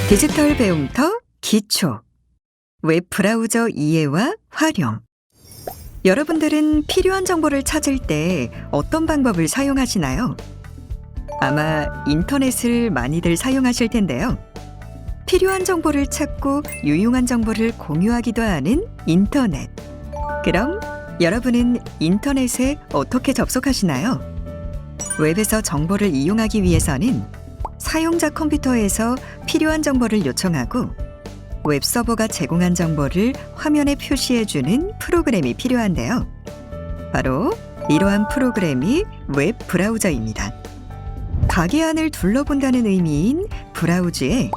디지털 배움터 기초 웹 브라우저 이해와 활용. 여러분들은 필요한 정보를 찾을 때 어떤 방법을 사용하시나요? 아마 인터넷을 많이들 사용하실 텐데요. 필요한 정보를 찾고 유용한 정보를 공유하기도 하는 인터넷. 그럼 여러분은 인터넷에 어떻게 접속하시나요? 웹에서 정보를 이용하기 위해서는 사용자 컴퓨터에서 필요한 정보를 요청하고 웹서버가 제공한 정보를 화면에 표시해주는 프로그램이 필요한데요. 바로 이러한 프로그램이 웹 브라우저입니다. 가게안을 둘러본다는 의미인 브라우즈에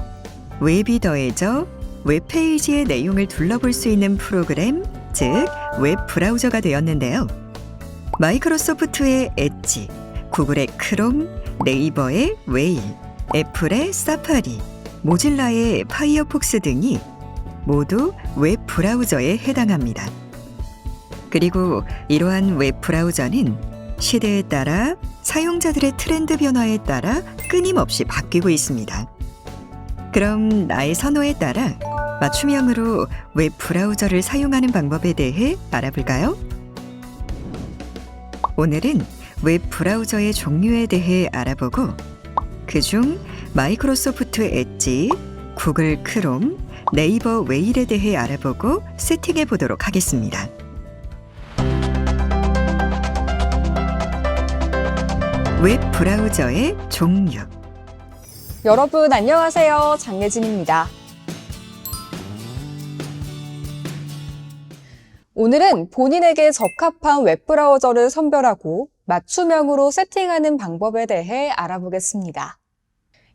웹이 더해져 웹페이지의 내용을 둘러볼 수 있는 프로그램, 즉 웹 브라우저가 되었는데요. 마이크로소프트의 엣지, 구글의 크롬, 네이버의 웨일, 애플의 사파리, 모질라의 파이어폭스 등이 모두 웹 브라우저에 해당합니다. 그리고 이러한 웹 브라우저는 시대에 따라 사용자들의 트렌드 변화에 따라 끊임없이 바뀌고 있습니다. 그럼 나의 선호에 따라 맞춤형으로 웹 브라우저를 사용하는 방법에 대해 알아볼까요? 오늘은 웹 브라우저의 종류에 대해 알아보고 그중 마이크로소프트 엣지, 구글 크롬, 네이버 웨일에 대해 알아보고 세팅해 보도록 하겠습니다. 웹 브라우저의 종류. 여러분 안녕하세요. 장예진입니다. 오늘은 본인에게 적합한 웹브라우저를 선별하고 맞춤형으로 세팅하는 방법에 대해 알아보겠습니다.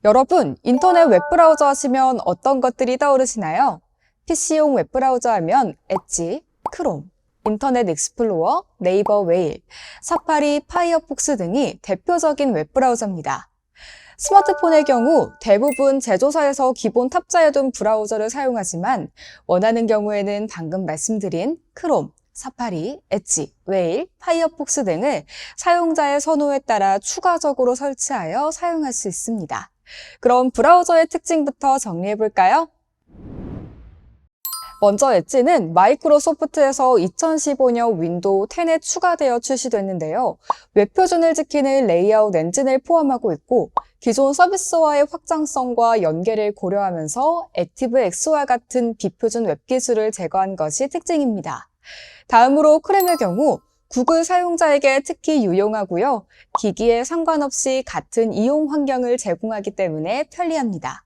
여러분, 인터넷 웹브라우저 하시면 어떤 것들이 떠오르시나요? PC용 웹브라우저 하면 엣지, 크롬, 인터넷 익스플로러, 네이버 웨일, 사파리, 파이어폭스 등이 대표적인 웹브라우저입니다. 스마트폰의 경우 대부분 제조사에서 기본 탑재해둔 브라우저를 사용하지만 원하는 경우에는 방금 말씀드린 크롬, 사파리, 엣지, 웨일, 파이어폭스 등을 사용자의 선호에 따라 추가적으로 설치하여 사용할 수 있습니다. 그럼 브라우저의 특징부터 정리해볼까요? 먼저 엣지는 마이크로소프트에서 2015년 윈도우 10에 추가되어 출시됐는데요. 웹 표준을 지키는 레이아웃 엔진을 포함하고 있고 기존 서비스와의 확장성과 연계를 고려하면서 액티브엑스와 같은 비표준 웹 기술을 제거한 것이 특징입니다. 다음으로 크롬의 경우 구글 사용자에게 특히 유용하고요. 기기에 상관없이 같은 이용 환경을 제공하기 때문에 편리합니다.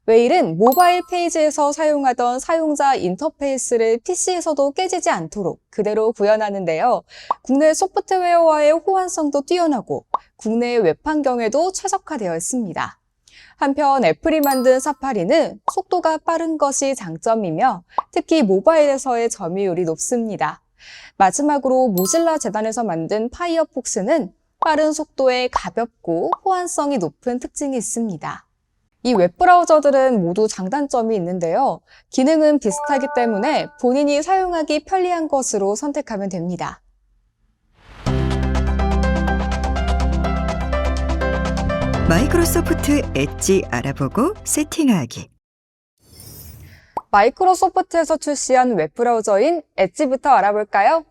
웨일은 모바일 페이지에서 사용하던 사용자 인터페이스를 PC에서도 깨지지 않도록 그대로 구현하는데요. 국내 소프트웨어와의 호환성도 뛰어나고 국내 웹 환경에도 최적화되어 있습니다. 한편 애플이 만든 사파리는 속도가 빠른 것이 장점이며 특히 모바일에서의 점유율이 높습니다. 마지막으로 모질라 재단에서 만든 파이어폭스는 빠른 속도에 가볍고 호환성이 높은 특징이 있습니다. 이 웹브라우저들은 모두 장단점이 있는데요. 기능은 비슷하기 때문에 본인이 사용하기 편리한 것으로 선택하면 됩니다. 마이크로소프트 엣지 알아보고 세팅하기. 마이크로소프트에서 출시한 웹브라우저인 엣지부터 알아볼까요?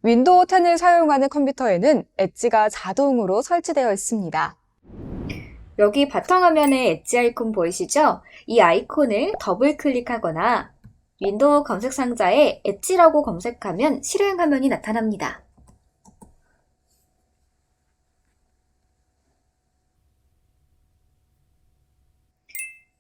윈도우 10을 사용하는 컴퓨터에는 엣지가 자동으로 설치되어 있습니다. 여기 바탕화면에 엣지 아이콘 보이시죠? 이 아이콘을 더블 클릭하거나 윈도우 검색 상자에 엣지라고 검색하면 실행 화면이 나타납니다.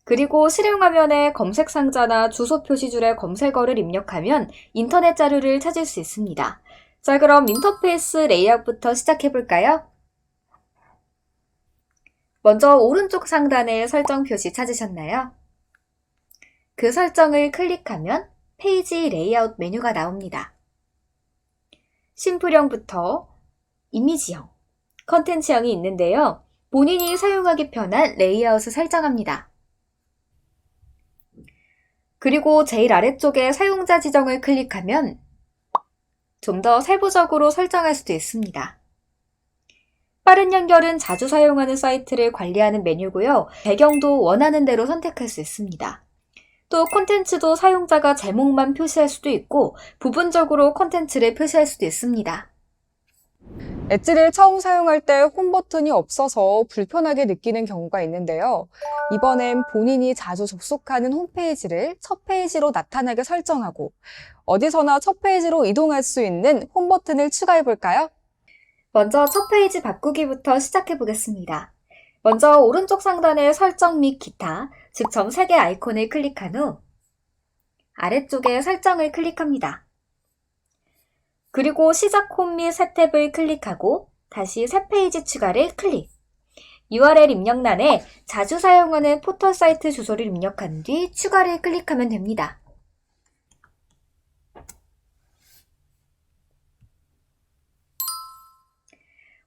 그리고 실행 화면에 검색 상자나 주소 표시줄에 검색어를 입력하면 인터넷 자료를 찾을 수 있습니다. 자, 그럼 인터페이스 레이아웃부터 시작해 볼까요? 먼저 오른쪽 상단에 설정 표시 찾으셨나요? 그 설정을 클릭하면 페이지 레이아웃 메뉴가 나옵니다. 심플형부터 이미지형, 컨텐츠형이 있는데요. 본인이 사용하기 편한 레이아웃을 설정합니다. 그리고 제일 아래쪽에 사용자 지정을 클릭하면 좀 더 세부적으로 설정할 수도 있습니다. 빠른 연결은 자주 사용하는 사이트를 관리하는 메뉴고요. 배경도 원하는 대로 선택할 수 있습니다. 또 콘텐츠도 사용자가 제목만 표시할 수도 있고 부분적으로 콘텐츠를 표시할 수도 있습니다. 엣지를 처음 사용할 때 홈 버튼이 없어서 불편하게 느끼는 경우가 있는데요. 이번엔 본인이 자주 접속하는 홈페이지를 첫 페이지로 나타나게 설정하고 어디서나 첫 페이지로 이동할 수 있는 홈 버튼을 추가해 볼까요? 먼저 첫 페이지 바꾸기부터 시작해 보겠습니다. 먼저 오른쪽 상단의 설정 및 기타, 즉 점 3개 아이콘을 클릭한 후 아래쪽에 설정을 클릭합니다. 그리고 시작 홈 및 새 탭을 클릭하고 다시 새 페이지 추가를 클릭. URL 입력란에 자주 사용하는 포털 사이트 주소를 입력한 뒤 추가를 클릭하면 됩니다.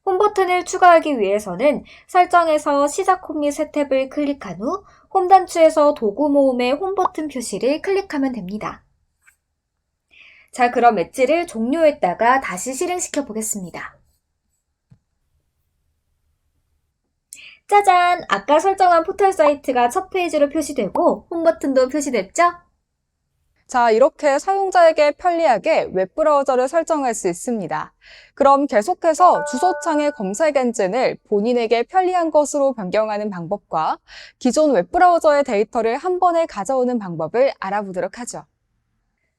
홈 버튼을 추가하기 위해서는 설정에서 시작 홈 및 새 탭을 클릭한 후 홈 단추에서 도구 모음의 홈 버튼 표시를 클릭하면 됩니다. 자, 그럼 엣지를 종료했다가 다시 실행시켜 보겠습니다. 짜잔! 아까 설정한 포털 사이트가 첫 페이지로 표시되고 홈 버튼도 표시됐죠? 자, 이렇게 사용자에게 편리하게 웹브라우저를 설정할 수 있습니다. 그럼 계속해서 주소창의 검색 엔진을 본인에게 편리한 것으로 변경하는 방법과 기존 웹브라우저의 데이터를 한 번에 가져오는 방법을 알아보도록 하죠.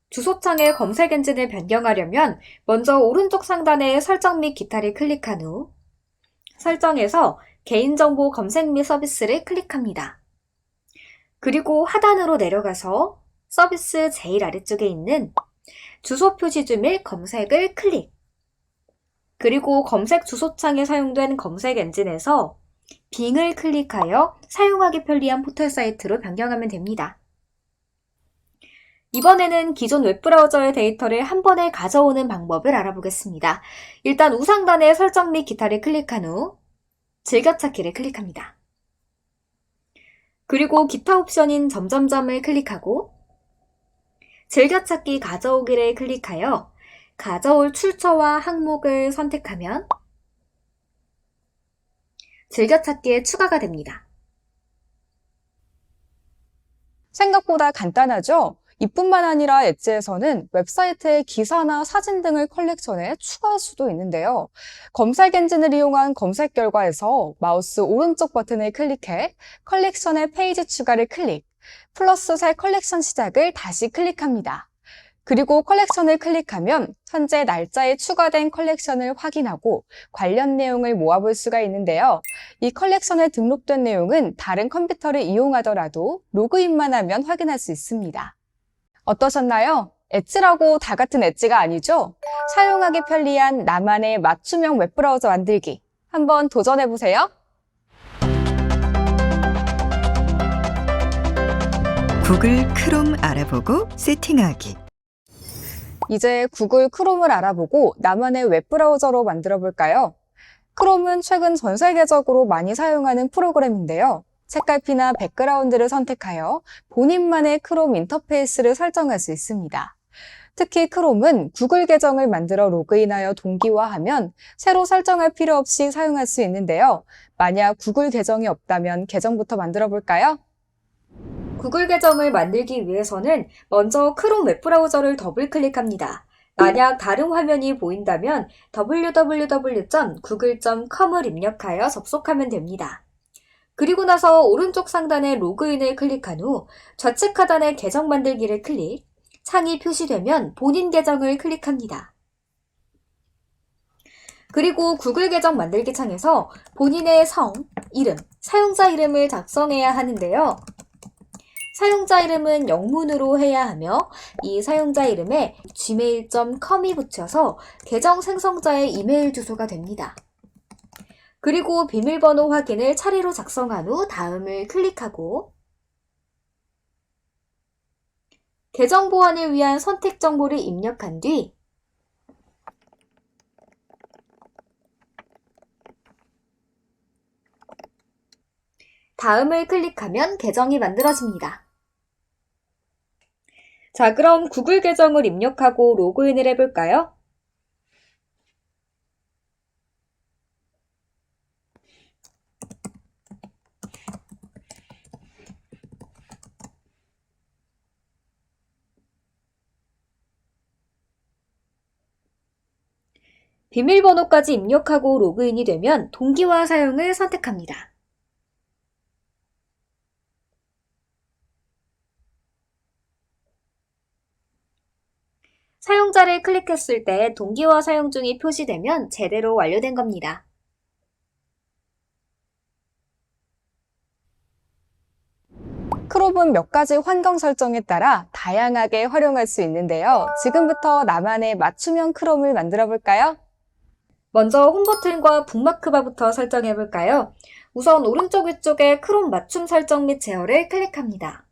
주소창의 검색 엔진을 변경하려면 먼저 오른쪽 상단의 설정 및 기타를 클릭한 후 설정에서 개인정보 검색 및 서비스를 클릭합니다. 그리고 하단으로 내려가서 서비스 제일 아래쪽에 있는 주소 표시 및 검색을 클릭. 그리고 검색 주소창에 사용된 검색 엔진에서 빙을 클릭하여 사용하기 편리한 포털 사이트로 변경하면 됩니다. 이번에는 기존 웹브라우저의 데이터를 한 번에 가져오는 방법을 알아보겠습니다. 일단 우상단의 설정 및 기타를 클릭한 후 즐겨찾기를 클릭합니다. 그리고 기타 옵션인 점점점을 클릭하고 즐겨찾기 가져오기를 클릭하여 가져올 출처와 항목을 선택하면 즐겨찾기에 추가가 됩니다. 생각보다 간단하죠? 이뿐만 아니라 엣지에서는 웹사이트의 기사나 사진 등을 컬렉션에 추가할 수도 있는데요. 검색 엔진을 이용한 검색 결과에서 마우스 오른쪽 버튼을 클릭해 컬렉션의 페이지 추가를 클릭, 플러스 새 컬렉션 시작을 다시 클릭합니다. 그리고 컬렉션을 클릭하면 현재 날짜에 추가된 컬렉션을 확인하고 관련 내용을 모아볼 수가 있는데요. 이 컬렉션에 등록된 내용은 다른 컴퓨터를 이용하더라도 로그인만 하면 확인할 수 있습니다. 어떠셨나요? 엣지라고 다 같은 엣지가 아니죠? 사용하기 편리한 나만의 맞춤형 웹브라우저 만들기. 한번 도전해보세요. 구글 크롬 알아보고 세팅하기. 이제 구글 크롬을 알아보고 나만의 웹브라우저로 만들어 볼까요? 크롬은 최근 전 세계적으로 많이 사용하는 프로그램인데요. 책갈피나 백그라운드를 선택하여 본인만의 크롬 인터페이스를 설정할 수 있습니다. 특히 크롬은 구글 계정을 만들어 로그인하여 동기화하면 새로 설정할 필요 없이 사용할 수 있는데요. 만약 구글 계정이 없다면 계정부터 만들어 볼까요? 구글 계정을 만들기 위해서는 먼저 크롬 웹브라우저를 더블 클릭합니다. 만약 다른 화면이 보인다면 www.google.com을 입력하여 접속하면 됩니다. 그리고 나서 오른쪽 상단의 로그인을 클릭한 후 좌측 하단의 계정 만들기를 클릭, 창이 표시되면 본인 계정을 클릭합니다. 그리고 구글 계정 만들기 창에서 본인의 성, 이름, 사용자 이름을 작성해야 하는데요. 사용자 이름은 영문으로 해야 하며 이 사용자 이름에 gmail.com이 붙여서 계정 생성자의 이메일 주소가 됩니다. 그리고 비밀번호 확인을 차례로 작성한 후 다음을 클릭하고 계정 보안을 위한 선택 정보를 입력한 뒤 다음을 클릭하면 계정이 만들어집니다. 자, 그럼 구글 계정을 입력하고 로그인을 해볼까요? 비밀번호까지 입력하고 로그인이 되면 동기화 사용을 선택합니다. 사용자를 클릭했을 때 동기화 사용 중이 표시되면 제대로 완료된 겁니다. 크롬은 몇 가지 환경 설정에 따라 다양하게 활용할 수 있는데요. 지금부터 나만의 맞춤형 크롬을 만들어 볼까요? 먼저 홈 버튼과 북마크바부터 설정해 볼까요? 우선 오른쪽 위쪽에 크롬 맞춤 설정 및 제어를 클릭합니다.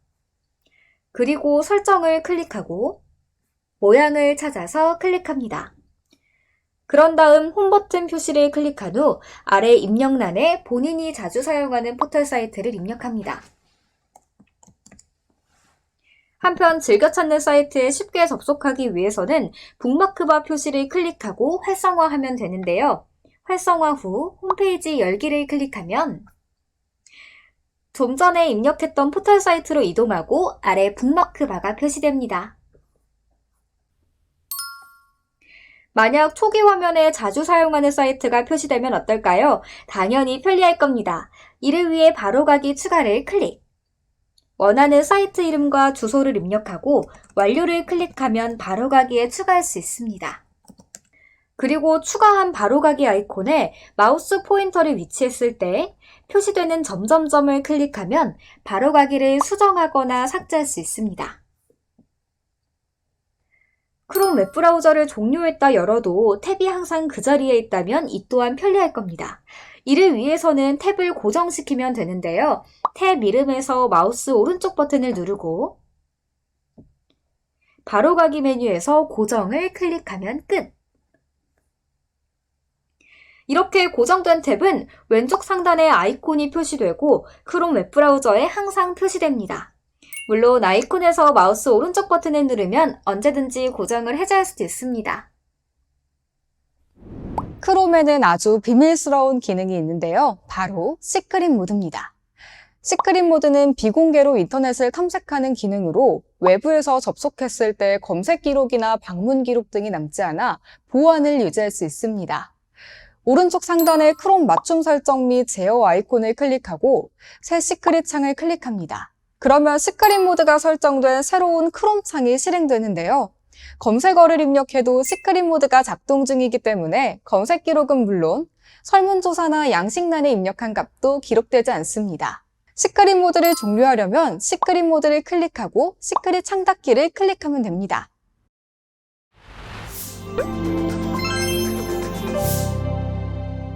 그리고 설정을 클릭하고 모양을 찾아서 클릭합니다. 그런 다음 홈 버튼 표시를 클릭한 후 아래 입력란에 본인이 자주 사용하는 포털 사이트를 입력합니다. 한편 즐겨 찾는 사이트에 쉽게 접속하기 위해서는 북마크바 표시를 클릭하고 활성화하면 되는데요. 활성화 후 홈페이지 열기를 클릭하면 좀 전에 입력했던 포털 사이트로 이동하고 아래 북마크바가 표시됩니다. 만약 초기 화면에 자주 사용하는 사이트가 표시되면 어떨까요? 당연히 편리할 겁니다. 이를 위해 바로가기 추가를 클릭. 원하는 사이트 이름과 주소를 입력하고 완료를 클릭하면 바로가기에 추가할 수 있습니다. 그리고 추가한 바로가기 아이콘에 마우스 포인터를 위치했을 때 표시되는 점점점을 클릭하면 바로가기를 수정하거나 삭제할 수 있습니다. 크롬 웹브라우저를 종료했다 열어도 탭이 항상 그 자리에 있다면 이 또한 편리할 겁니다. 이를 위해서는 탭을 고정시키면 되는데요. 탭 이름에서 마우스 오른쪽 버튼을 누르고 바로가기 메뉴에서 고정을 클릭하면 끝! 이렇게 고정된 탭은 왼쪽 상단에 아이콘이 표시되고 크롬 웹브라우저에 항상 표시됩니다. 물론 아이콘에서 마우스 오른쪽 버튼을 누르면 언제든지 고정을 해제할 수도 있습니다. 크롬에는 아주 비밀스러운 기능이 있는데요. 바로 시크릿 모드입니다. 시크릿 모드는 비공개로 인터넷을 탐색하는 기능으로 외부에서 접속했을 때 검색 기록이나 방문 기록 등이 남지 않아 보안을 유지할 수 있습니다. 오른쪽 상단의 크롬 맞춤 설정 및 제어 아이콘을 클릭하고 새 시크릿 창을 클릭합니다. 그러면 시크릿 모드가 설정된 새로운 크롬 창이 실행되는데요. 검색어를 입력해도 시크릿 모드가 작동 중이기 때문에 검색 기록은 물론 설문조사나 양식란에 입력한 값도 기록되지 않습니다. 시크릿 모드를 종료하려면 시크릿 모드를 클릭하고 시크릿 창 닫기를 클릭하면 됩니다.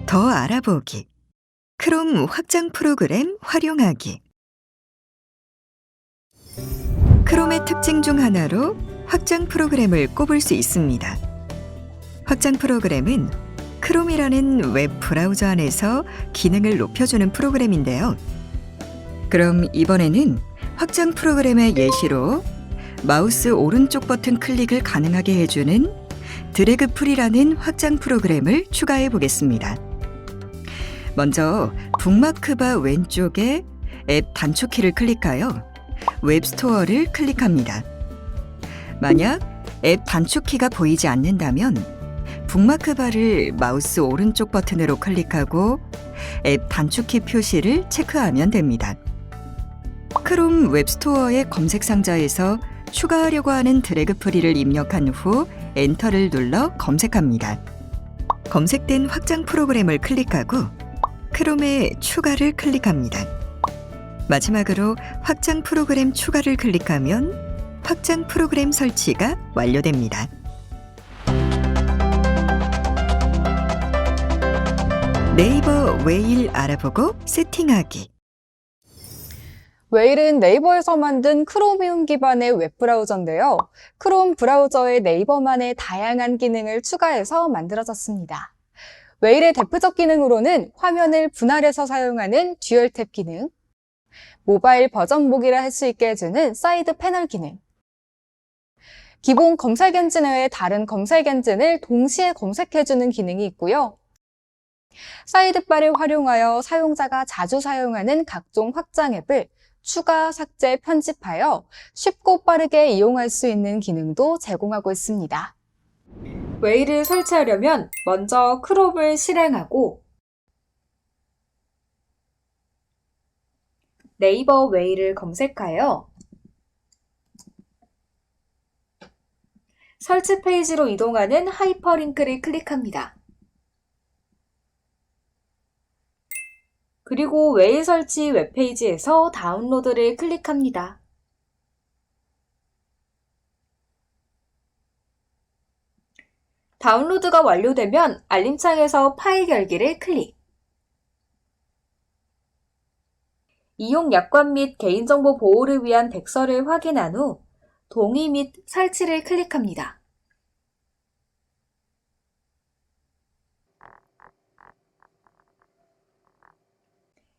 더 알아보기. 크롬 확장 프로그램 활용하기. 크롬의 특징 중 하나로 확장 프로그램을 꼽을 수 있습니다. 확장 프로그램은 크롬이라는 웹 브라우저 안에서 기능을 높여주는 프로그램인데요. 그럼 이번에는 확장 프로그램의 예시로 마우스 오른쪽 버튼 클릭을 가능하게 해주는 드래그 풀이라는 확장 프로그램을 추가해 보겠습니다. 먼저 북마크바 왼쪽에 앱 단축키를 클릭하여 웹스토어를 클릭합니다. 만약 앱 단축키가 보이지 않는다면 북마크바를 마우스 오른쪽 버튼으로 클릭하고 앱 단축키 표시를 체크하면 됩니다. 크롬 웹스토어의 검색 상자에서 추가하려고 하는 드래그 프리를 입력한 후 엔터를 눌러 검색합니다. 검색된 확장 프로그램을 클릭하고 크롬에 추가를 클릭합니다. 마지막으로 확장 프로그램 추가를 클릭하면 확장 프로그램 설치가 완료됩니다. 네이버 웨일 알아보고 세팅하기. 웨일은 네이버에서 만든 크로미움 기반의 웹브라우저인데요. 크롬 브라우저에 네이버만의 다양한 기능을 추가해서 만들어졌습니다. 웨일의 대표적 기능으로는 화면을 분할해서 사용하는 듀얼 탭 기능, 모바일 버전 보기를 할 수 있게 해주는 사이드 패널 기능, 기본 검색 엔진 외에 다른 검색 엔진을 동시에 검색해주는 기능이 있고요. 사이드바를 활용하여 사용자가 자주 사용하는 각종 확장 앱을 추가, 삭제, 편집하여 쉽고 빠르게 이용할 수 있는 기능도 제공하고 있습니다. 웨이를 설치하려면 먼저 크롬을 실행하고 네이버 웨이를 검색하여 설치 페이지로 이동하는 하이퍼링크를 클릭합니다. 그리고 웨이 설치 웹페이지에서 다운로드를 클릭합니다. 다운로드가 완료되면 알림창에서 파일 열기를 클릭. 이용 약관 및 개인정보 보호를 위한 백서를 확인한 후 동의 및 설치를 클릭합니다.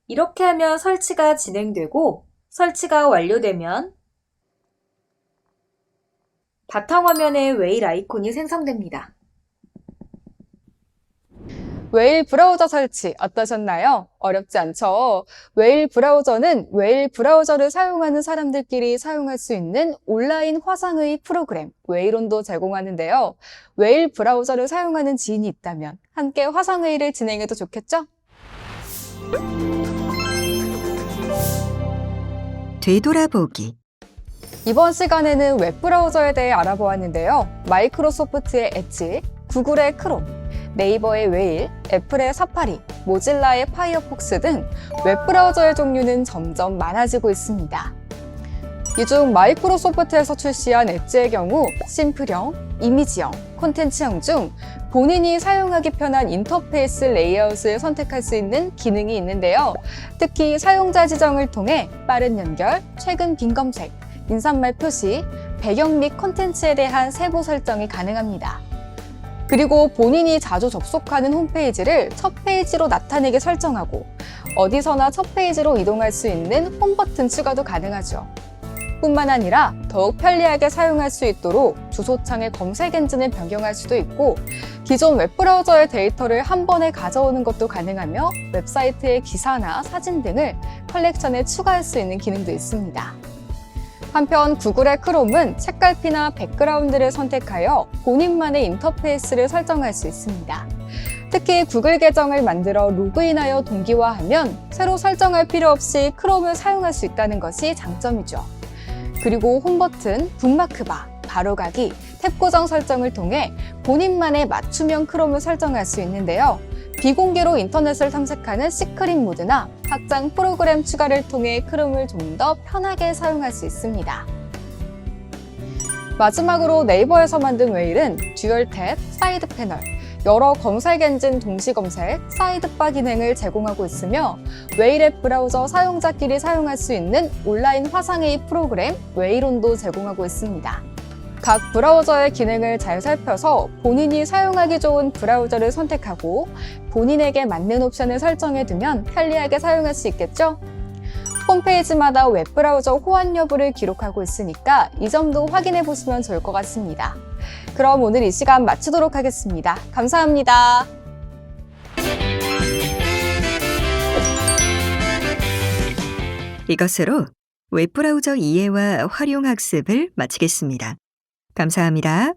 이렇게 하면 설치가 진행되고 설치가 완료되면 바탕화면에 웨일 아이콘이 생성됩니다. 웨일 브라우저 설치 어떠셨나요? 어렵지 않죠? 웨일 브라우저는 웨일 브라우저를 사용하는 사람들끼리 사용할 수 있는 온라인 화상회의 프로그램 웨일온도 제공하는데요. 웨일 브라우저를 사용하는 지인이 있다면 함께 화상회의를 진행해도 좋겠죠? 되돌아보기. 이번 시간에는 웹브라우저에 대해 알아보았는데요. 마이크로소프트의 엣지, 구글의 크롬, 네이버의 웨일, 애플의 사파리, 모질라의 파이어폭스 등 웹브라우저의 종류는 점점 많아지고 있습니다. 이 중 마이크로소프트에서 출시한 엣지의 경우 심플형, 이미지형, 콘텐츠형 중 본인이 사용하기 편한 인터페이스 레이아웃을 선택할 수 있는 기능이 있는데요. 특히 사용자 지정을 통해 빠른 연결, 최근 빈 검색, 인사말 표시, 배경 및 콘텐츠에 대한 세부 설정이 가능합니다. 그리고 본인이 자주 접속하는 홈페이지를 첫 페이지로 나타내게 설정하고 어디서나 첫 페이지로 이동할 수 있는 홈 버튼 추가도 가능하죠. 뿐만 아니라 더욱 편리하게 사용할 수 있도록 주소창의 검색 엔진을 변경할 수도 있고 기존 웹브라우저의 데이터를 한 번에 가져오는 것도 가능하며 웹사이트의 기사나 사진 등을 컬렉션에 추가할 수 있는 기능도 있습니다. 한편 구글의 크롬은 책갈피나 백그라운드를 선택하여 본인만의 인터페이스를 설정할 수 있습니다. 특히 구글 계정을 만들어 로그인하여 동기화하면 새로 설정할 필요 없이 크롬을 사용할 수 있다는 것이 장점이죠. 그리고 홈 버튼, 북마크바, 바로가기, 탭 고정 설정을 통해 본인만의 맞춤형 크롬을 설정할 수 있는데요. 비공개로 인터넷을 탐색하는 시크릿 모드나 확장 프로그램 추가를 통해 크롬을 좀 더 편하게 사용할 수 있습니다. 마지막으로 네이버에서 만든 웨일은 듀얼 탭, 사이드 패널, 여러 검색 엔진 동시 검색, 사이드바 기능을 제공하고 있으며 웨일 앱 브라우저 사용자끼리 사용할 수 있는 온라인 화상회의 프로그램 웨일온도 제공하고 있습니다. 각 브라우저의 기능을 잘 살펴서 본인이 사용하기 좋은 브라우저를 선택하고 본인에게 맞는 옵션을 설정해두면 편리하게 사용할 수 있겠죠? 홈페이지마다 웹브라우저 호환 여부를 기록하고 있으니까 이 점도 확인해 보시면 좋을 것 같습니다. 그럼 오늘 이 시간 마치도록 하겠습니다. 감사합니다. 이것으로 웹브라우저 이해와 활용 학습을 마치겠습니다. 감사합니다.